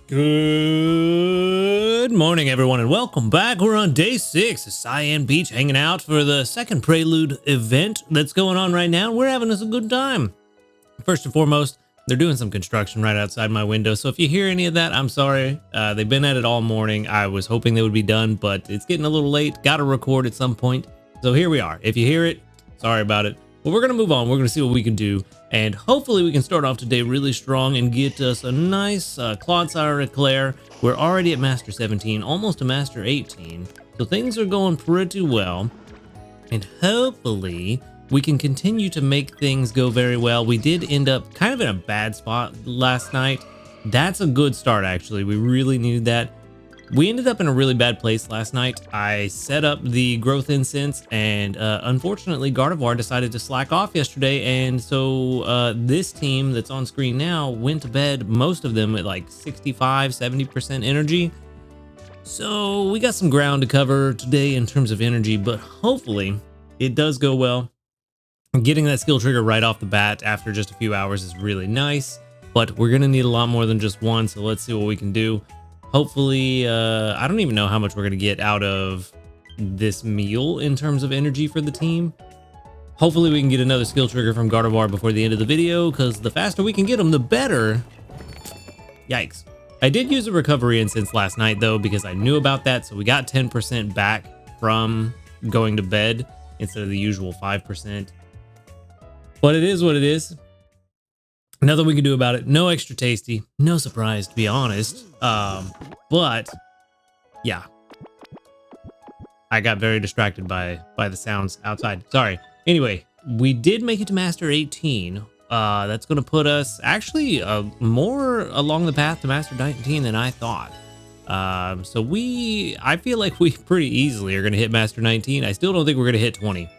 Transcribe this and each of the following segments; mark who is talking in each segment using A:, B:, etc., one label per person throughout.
A: Good morning, everyone, and welcome back. We're on day 6 of Cyan Beach, hanging out for the second Prelude event that's going on right now. We're having us a good time. First and foremost, they're doing some construction right outside my window, so if you hear any of that, I'm sorry. They've been at it all morning. I was hoping they would be done, but it's getting a little late. Got to record at some point, so here we are. If you hear it, sorry about it. But we're going to move on. We're going to see what we can do. And hopefully we can start off today really strong and get us a nice Clodsire Eclair. We're already at Master 17, almost to Master 18. So things are going pretty well. And hopefully we can continue to make things go very well. We did end up kind of in a bad spot last night. That's a good start, actually. We really needed that. We ended up in a really bad place last night. I set up the growth incense, and unfortunately Gardevoir decided to slack off yesterday, and so this team that's on screen now went to bed, most of them at like 65-70% energy. So we got some ground to cover today in terms of energy, but hopefully it does go well. Getting that skill trigger right off the bat after just a few hours is really nice, but we're gonna need a lot more than just one, so let's see what we can do. Hopefully, I don't even know how much we're going to get out of this meal in terms of energy for the team. Hopefully we can get another skill trigger from Gardevoir before the end of the video, because the faster we can get them, the better. Yikes. I did use a recovery incense last night, though, because I knew about that, so we got 10% back from going to bed instead of the usual 5%. But it is what it is. Nothing we can do about it. No extra tasty. No surprise, to be honest. But yeah, I got very distracted by the sounds outside. Sorry. Anyway, we did make it to Master 18. That's going to put us actually more along the path to Master 19 than I thought. So I feel like we pretty easily are going to hit Master 19. I still don't think we're going to hit 20.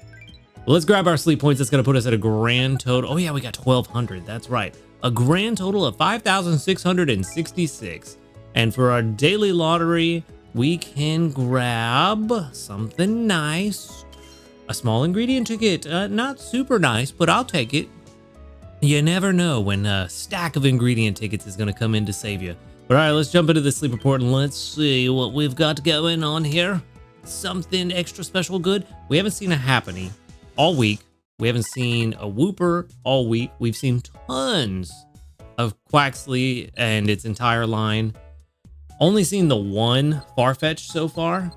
A: Let's grab our sleep points. That's going to put us at a grand total. Oh yeah, we got 1,200. That's right. A grand total of 5,666. And for our daily lottery, we can grab something nice. A small ingredient ticket. Not super nice, but I'll take it. You never know when a stack of ingredient tickets is going to come in to save you. But all right, let's jump into the sleep report and let's see what we've got going on here. Something extra special good. We haven't seen a Happiny all week. We haven't seen a Wooper all week. We've seen tons of Quaxly and its entire line. Only seen the one Farfetch so far.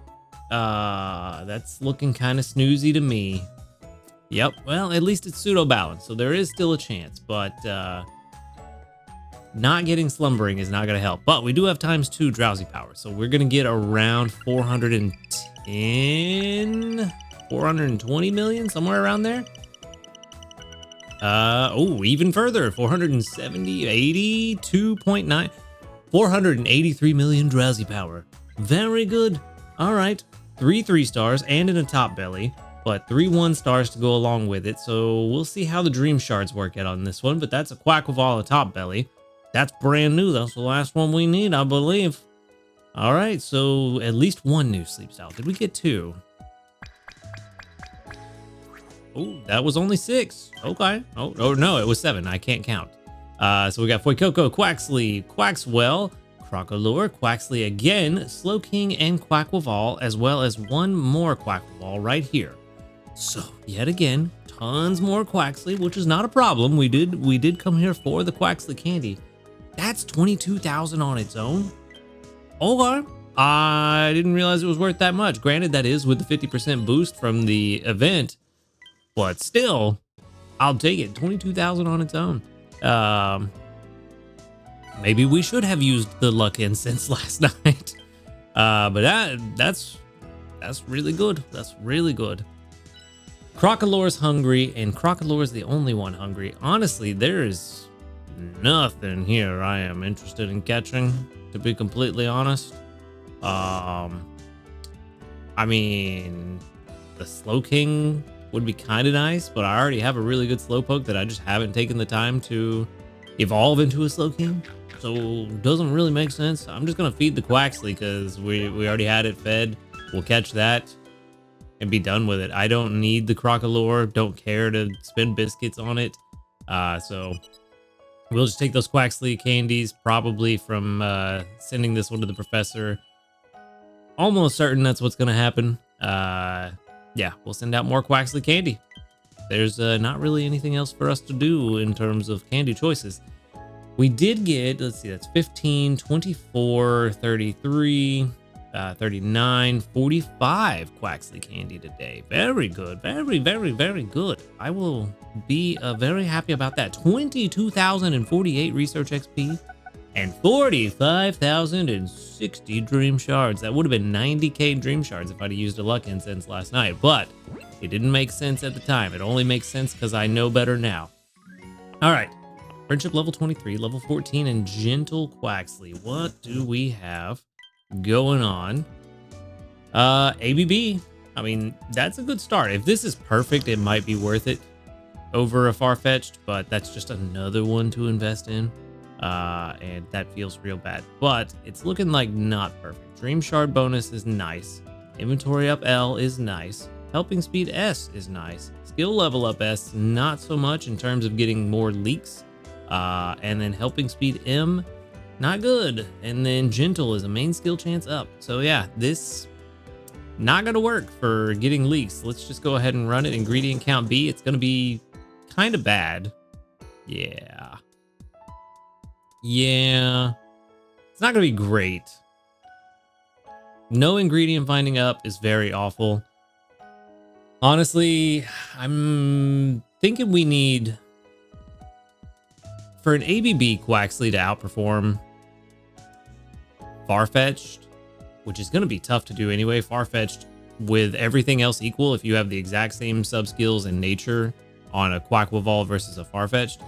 A: That's looking kind of snoozy to me. Yep, well, at least it's pseudo balanced, so there is still a chance, but not getting Slumbering is not going to help. But we do have ×2 Drowsy Power, so we're going to get around 420 million, somewhere around there. Oh, even further, 470, 82.9, 483 million Drowsy Power. Very good. All right, 3 stars and in a top belly, but 3 1 stars to go along with it. So we'll see how the Dream Shards work out on this one, but that's a Quackleval, a top belly. That's brand new. That's the last one we need, I believe. All right, so at least 1 new sleep style. Did we get 2? Oh, that was only 6. Okay. Oh, no, it was 7. I can't count. So we got Fuecoco, Quaxly, Quaxwell, Crocolore, Quaxly again, Slowking, and Quackleval, as well as 1 more Quackleval right here. So, yet again, tons more Quaxly, which is not a problem. We did come here for the Quaxly candy. That's 22,000 on its own. Okay. I didn't realize it was worth that much. Granted, that is with the 50% boost from the event. But still, I'll take it. 22,000 on its own. Maybe we should have used the luck incense last night. But that's really good. That's really good. Crocolore's hungry, and Crocolore's the only one hungry. Honestly, there is nothing here I am interested in catching, to be completely honest. I mean, the Slowking would be kind of nice, but I already have a really good Slowpoke that I just haven't taken the time to evolve into a Slowking, so it doesn't really make sense. I'm just gonna feed the Quaxly because we already had it fed. We'll catch that and be done with it. I don't need the Crocolore, don't care to spend biscuits on it. So We'll just take those Quaxley candies, probably from sending this one to the professor. Almost certain that's what's going to happen. Yeah, we'll send out more Quaxley candy. There's not really anything else for us to do in terms of candy choices. We did get, let's see, that's 15, 24, 33, 39, 45 Quaxley candy today. Very good. Very, very, very good. I will be very happy about that. 22,048 research XP and 45,060 dream shards. That would have been 90k dream shards if I'd have used a luck incense last night, but it didn't make sense at the time. It only makes sense because I know better now. All right. Friendship level 23, level 14, and Gentle Quaxley. What do we have going on? ABB. I mean, that's a good start. If this is perfect, it might be worth it over a Farfetch'd, but that's just another one to invest in. And that feels real bad, but it's looking like not perfect. Dream Shard bonus is nice. Inventory up L is nice. Helping speed S is nice. Skill level up S, not so much in terms of getting more leaks. And then helping speed M, not good. And then gentle is a main skill chance up. So yeah, this not gonna work for getting leaks. Let's just go ahead and run it. Ingredient count B, it's gonna be kind of bad. Yeah. It's not gonna be great. No ingredient finding up is very awful. Honestly, I'm thinking we need, for an ABB Quaxley to outperform Farfetch'd, which is going to be tough to do anyway. Farfetch'd, with everything else equal, if you have the exact same sub skills and nature on a Quackwaval versus a Farfetch'd,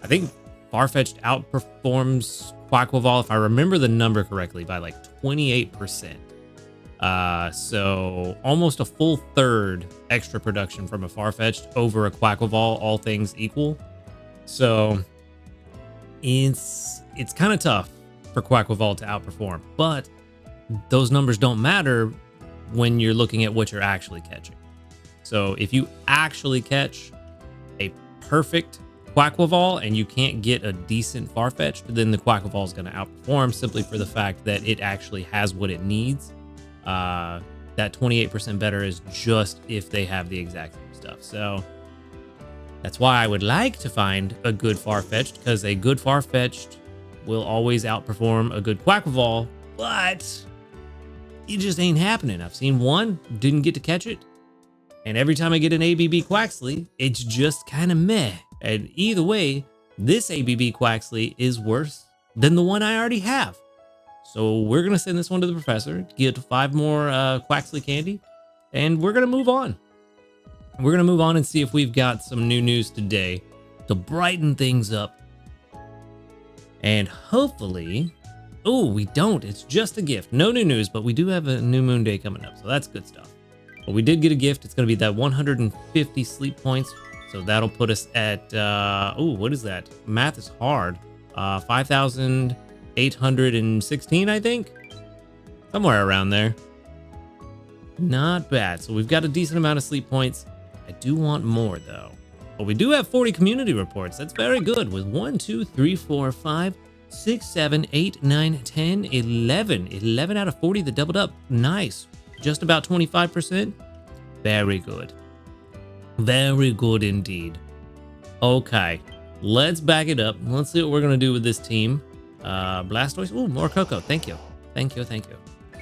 A: I think Farfetch'd outperforms Quackwaval, if I remember the number correctly, by like 28%. So almost a full third extra production from a Farfetch'd over a Quackwaval, all things equal. So it's kind of tough for Quackwaval to outperform, but those numbers don't matter when you're looking at what you're actually catching. So if you actually catch a perfect Quackwaval and you can't get a decent Farfetch'd, then the Quackwaval is going to outperform simply for the fact that it actually has what it needs. That 28% better is just if they have the exact same stuff. So that's why I would like to find a good Farfetch'd, because a good Farfetch'd will always outperform a good Quackwaval, but it just ain't happening. I've seen one, didn't get to catch it, and every time I get an ABB Quaxley, it's just kind of meh. And either way, this ABB Quaxley is worse than the one I already have. So we're going to send this one to the professor, get 5 more Quaxley candy, and we're going to move on. We're going to move on and see if we've got some new news today to brighten things up. And hopefully, oh, we don't. It's just a gift. No new news, but we do have a new moon day coming up, so that's good stuff. But we did get a gift. It's going to be that 150 sleep points. So that'll put us at, oh, what is that? Math is hard. 5,816, I think. Somewhere around there. Not bad. So we've got a decent amount of sleep points. I do want more though. But we do have 40 community reports. That's very good with 1, 2, 3, 4, 5, 6, 7, 8, 9, 10, 11. 11 out of 40 that doubled up. Nice. Just about 25%. Very good. Very good indeed. Okay. Let's back it up. Let's see what we're going to do with this team. Blastoise. Ooh, more Cocoa. Thank you. Thank you. Thank you.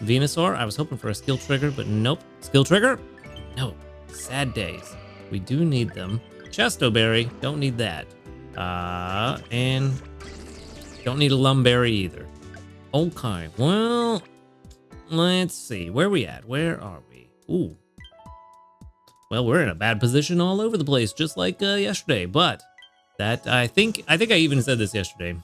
A: Venusaur. I was hoping for a skill trigger, but nope. Skill trigger? No. Sad days. We do need them. Chesto Berry. Don't need that. And don't need a Lumberry either. Okay. Well, let's see. Where are we at? Where are we? Ooh. Well, we're in a bad position all over the place, just like yesterday. But that I think I even said this yesterday,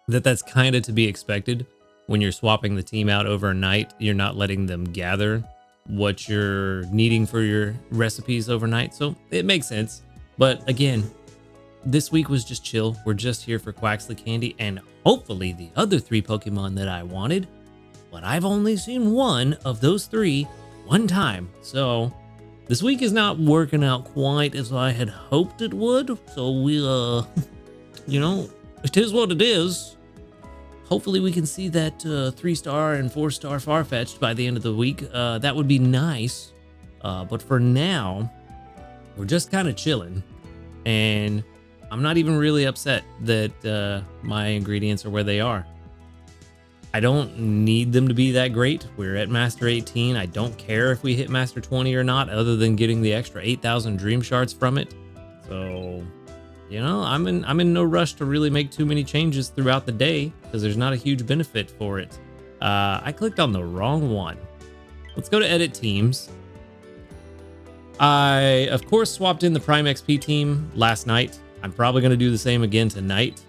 A: that's kind of to be expected when you're swapping the team out overnight. You're not letting them gather what you're needing for your recipes overnight, so it makes sense. But again, this week was just chill. We're just here for Quaxley candy and hopefully the other 3 Pokemon that I wanted. But I've only seen one of those 3 one time, so this week is not working out quite as I had hoped it would. So you know, it is what it is. Hopefully we can see that 3-star and 4-star Farfetch'd by the end of the week. That would be nice. But for now, we're just kind of chilling. And I'm not even really upset that my ingredients are where they are. I don't need them to be that great. We're at Master 18. I don't care if we hit Master 20 or not, other than getting the extra 8,000 dream shards from it. So, you know, I'm in no rush to really make too many changes throughout the day because there's not a huge benefit for it. I clicked on the wrong one. Let's go to edit teams. I, of course, swapped in the Prime XP team last night. I'm probably going to do the same again tonight.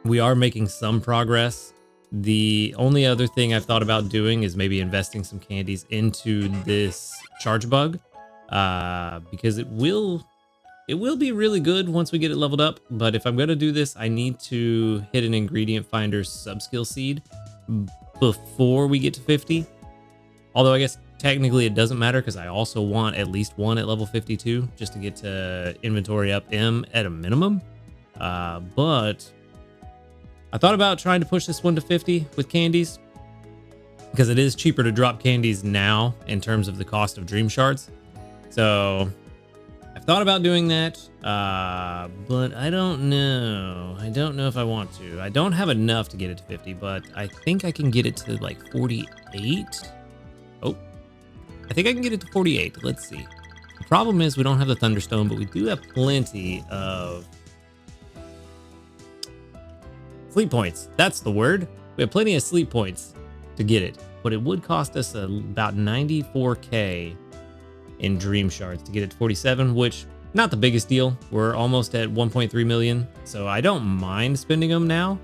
A: We are making some progress. The only other thing I've thought about doing is maybe investing some candies into this charge bug, because it will be really good once we get it leveled up. But if I'm going to do this, I need to hit an ingredient finder subskill seed before we get to 50. Although I guess technically it doesn't matter because I also want at least one at level 52 just to get to inventory up M at a minimum. But I thought about trying to push this one to 50 with candies because it is cheaper to drop candies now in terms of the cost of dream shards. So I've thought about doing that, but I don't know. I don't know if I want to. I don't have enough to get it to 50, but I think I can get it to like 48. Oh, I think I can get it to 48. Let's see. The problem is we don't have the Thunderstone, but we do have plenty of sleep points. That's the word. We have plenty of sleep points to get it, but it would cost us about 94k in dream shards to get it to 47, which not the biggest deal. We're almost at 1.3 million, so I don't mind spending them now.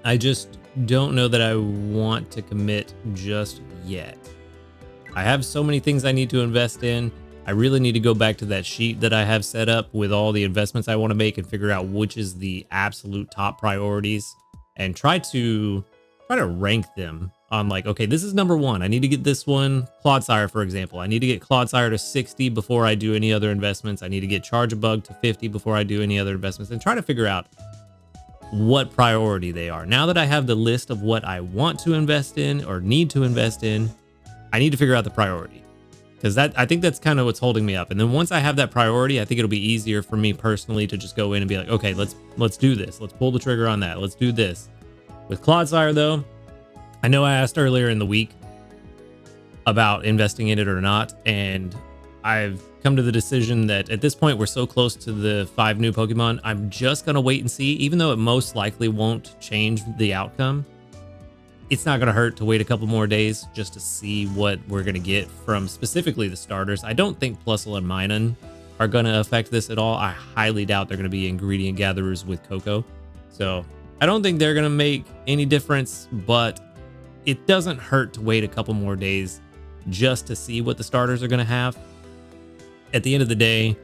A: I just don't know that I want to commit just yet. I have so many things I need to invest in. I really need to go back to that sheet that I have set up with all the investments I want to make and figure out which is the absolute top priorities and try to rank them on like, okay, this is number one. I need to get this one, Clodsire, for example. I need to get Clodsire to 60 before I do any other investments. I need to get Charge a Bug to 50 before I do any other investments, and try to figure out what priority they are. Now that I have the list of what I want to invest in or need to invest in, I need to figure out the priority, because I think that's kind of what's holding me up. And then once I have that priority, I think it'll be easier for me personally to just go in and be like, okay, let's do this. Let's pull the trigger on that. Let's do this. With Clodsire though, I know I asked earlier in the week about investing in it or not, and I've come to the decision that at this point we're so close to the 5 new Pokemon, I'm just gonna wait and see. Even though it most likely won't change the outcome, it's not gonna hurt to wait a couple more days just to see what we're gonna get from specifically the starters. I don't think Plusle and Minun are gonna affect this at all. I highly doubt they're gonna be ingredient gatherers with Coco, so I don't think they're gonna make any difference, but it doesn't hurt to wait a couple more days just to see what the starters are going to have. At the end of the day,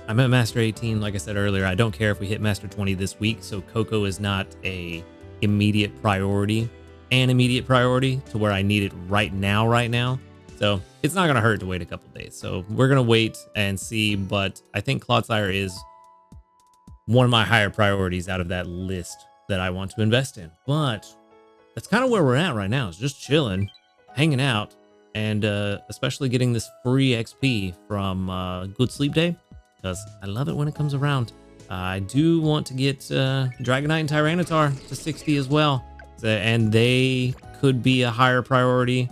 A: I'm at Master 18. Like I said earlier, I don't care if we hit Master 20 this week. So Coco is not an immediate priority to where I need it right now. So it's not going to hurt to wait a couple days. So we're going to wait and see. But I think Clodsire is one of my higher priorities out of that list that I want to invest in. But that's kind of where we're at right now. It's just chilling, hanging out, and especially getting this free XP from Good Sleep Day, because I love it when it comes around. I do want to get Dragonite and Tyranitar to 60 as well, and they could be a higher priority.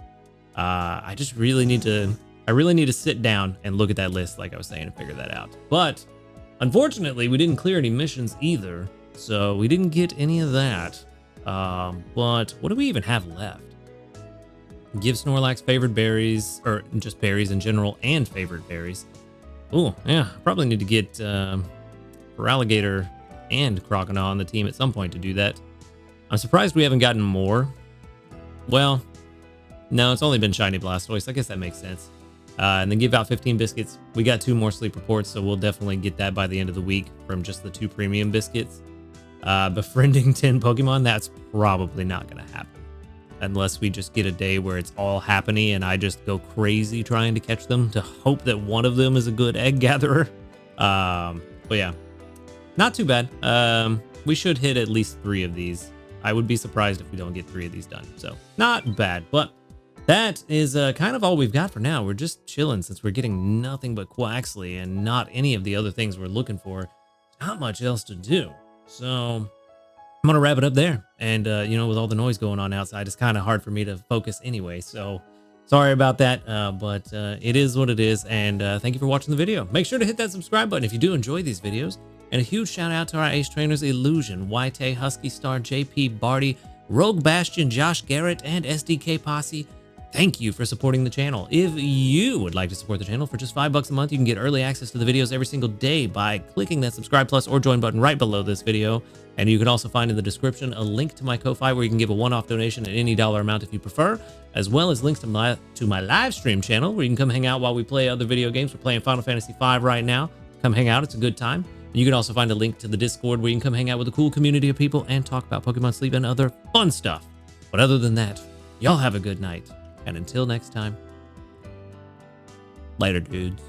A: I just really need to sit down and look at that list, like I was saying, and figure that out. But unfortunately, we didn't clear any missions either, so we didn't get any of that. But what do we even have left? Give Snorlax favored berries, or just berries in general, and favored berries. Oh, yeah, probably need to get Feraligatr and Croconaw on the team at some point to do that. I'm surprised we haven't gotten more. Well, no, it's only been Shiny Blastoise. I guess that makes sense. And then give out 15 biscuits. We got 2 more sleep reports, so we'll definitely get that by the end of the week from just the 2 premium biscuits. Befriending 10 Pokemon, that's probably not going to happen unless we just get a day where it's all happening and I just go crazy trying to catch them to hope that one of them is a good egg gatherer. But yeah, not too bad. We should hit at least 3 of these. I would be surprised if we don't get 3 of these done. So not bad, but that is kind of all we've got for now. We're just chilling since we're getting nothing but Quaxley and not any of the other things we're looking for. Not much else to do. So I'm going to wrap it up there. And, you know, with all the noise going on outside, it's kind of hard for me to focus anyway. So sorry about that, but it is what it is. And thank you for watching the video. Make sure to hit that subscribe button if you do enjoy these videos. And a huge shout out to our ace trainers, Illusion, YT, Husky Star, JP, Barty, Rogue Bastion, Josh Garrett, and SDK Posse. Thank you for supporting the channel. If you would like to support the channel for just $5 a month, you can get early access to the videos every single day by clicking that subscribe plus or join button right below this video. And you can also find in the description a link to my Ko-Fi where you can give a one-off donation at any dollar amount if you prefer, as well as links to my live stream channel where you can come hang out while we play other video games. We're playing Final Fantasy V right now. Come hang out. It's a good time. And you can also find a link to the Discord where you can come hang out with a cool community of people and talk about Pokemon Sleep and other fun stuff. But other than that, y'all have a good night. And until next time, later, dudes.